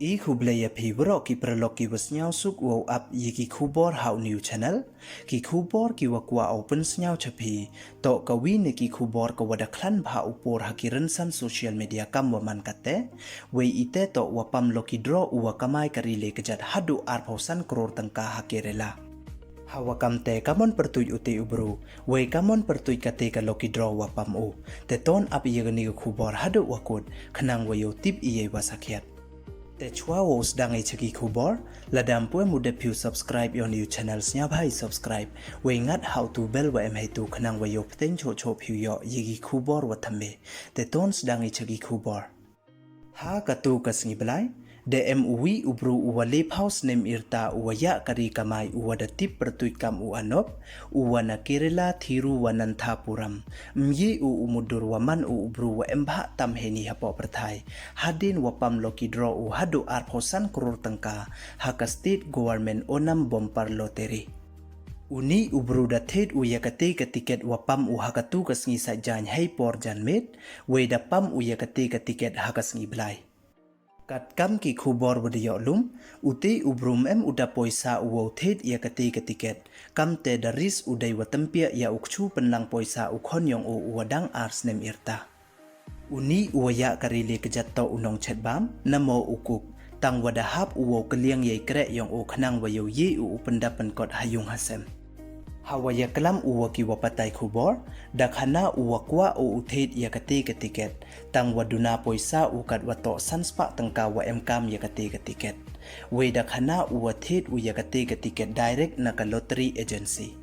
E Hublaya Pibro ki perlo ki wasnyau suk wow up ye ki khubor how new channel ki khubor ki wakwa open snyau chapi to kawi ne ki khubor ka wada klan bha upor hakiran san social media kam waman kate we ite to wapam loki draw uwa kamai karile kejat hadu arpausan kror tangka hakirela hawa kamte kamon pertuj uti ubru we kamon pertuj kate ka loki draw wapam u te ton ap ye gani khubor hadu wakut khnang wayo tip iye wasakiat te chua wos dang e chaki khubor ladam pue mude piu subscribe your new channels nya bhai subscribe we ngat how to bell wa em tu khnang wa yo pten cho cho piu yo yigi khubor wa thambe te tons dang e chaki khubor ha ka tu ka sngi blai de MUI ubru uwale house name irta uwaya kari kamai uwada tip pertuit kam u anop uwana Kerala thiru wananthapuram mye u umudur waman u ubru wa embha tamheni hapo perthai hadin wapam loki draw u hadu arphosan kror tangka haka state government onam bompar lottery uni ubru da thet u yakate ka tiket wapam u hakatu kasngi sajany hai por janmet we da pam u yakate ka tiket hakasngi blai kat kam ki khubor bodiyo lum uti ubrum em uda poisa uwo thet ya kati ketiket kam te daris udai watampia ya ukchu penlang poisa ukhon yong u wadang ars nem irta uni uwaya karile kejatto unong chetbam namo ukuk tang wadahap uwo keliang ye kre yong u khnang wayo ye u pendapan kot hayung hasem hawaya kelam uwa ki wapatai khubor dakhana uwa kwa u uthet ya kati ketiket tang waduna poisa ukat wato sanspa tangka wa emkam ya kati ketiket we dakhana uwa thet u ya kati ketiket direct na ka lottery agency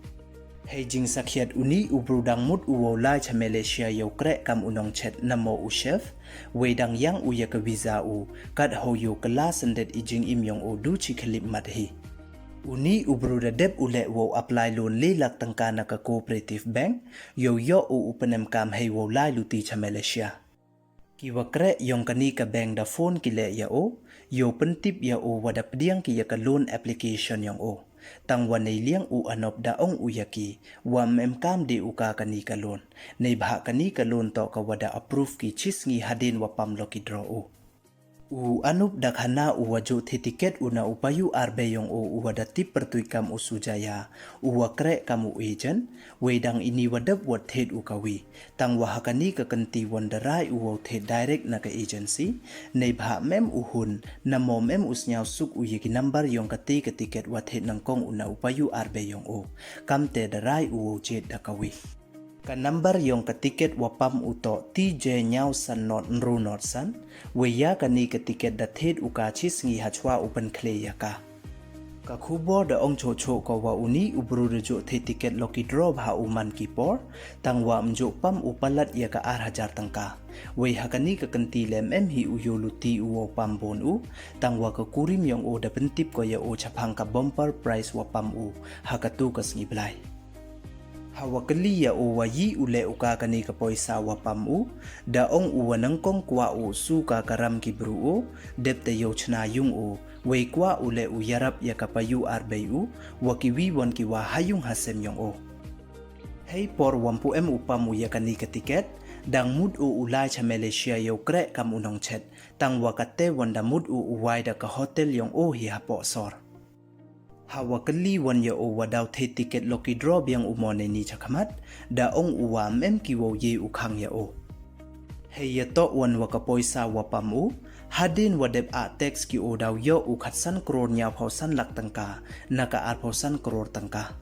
hejing sakhiat uni ubrudang mut uwo lai cha Malaysia yo kre kam unong chet namo u chef we dang yang u ya ka visa u kat ho yo kala sandet ijing im yong u du chi khlip madhi uni ubru da deb ule wo apply loan le lak tangka na ka cooperative bank yo u upanem kam hei wo lai luti cha Malaysia ki wakre yong kani ka bank da phone ki le ya o yo pentip ya o wada pdiang ki ya ka loan application yong o tang wa nei liang u anop da ong u yaki wa mem kam de u ka kani ka loan nei bha kani ka loan to ka wada approve ki chisngi hadin wa pam loki draw o u anup dakhana u wajo tiket una upayu arbe yong o wada tip pertui kam usujaya u wakre kamu agent wedang ini wadap wat thet u kawi tang wahakani ka kanti wandarai u thet direct na ka agency nei bha mem uhun namo mem usnyau suk u yiki number yong kati ka tiket wa thet nangkong una upayu arbe yong o kamte darai u jet da kawi ka number yong ka tiket wapam uto TJ nyau san not nru not san we ya kani ka tiket da thet uka chisngi hachwa open clay yaka ka khubor da ong cho cho ko wa uni ubru rejo the tiket loki draw bha uman ki por tangwa mjo pam upalat ya ka 8000 tangka we hakani ka kanti lem em hi u yoluti u pam bon u tangwa ka kurim yong o da pentip ko ya o chaphang ka bumper price wa pam u hakatu ka sngi blai hawa kelia o wayi ule uka kani ka poisa wapam u da ong u wanangkong kwa u su ka karam ki bru u depte yo chna yung u we kwa ule u yarap ya kapayu arbei u wakiwi won ki wa hayung hasem yong o hei por wampu em upam u ya kani ka tiket dang mud u ulai cha Malaysia yo kre kam unong chet tang wakate wanda mud u wai da ka hotel yong o hi hapo sor hawa kali wan ya o wadau the tiket loki draw biang umone ni chakhamat da ong uwa mem ki wo ye ukhang ya o hei ya to wan waka poisa wapam u hadin wadep a tax ki o daw yo u khatsan kror nya phausan lak tangka naka ar phausan kror tangka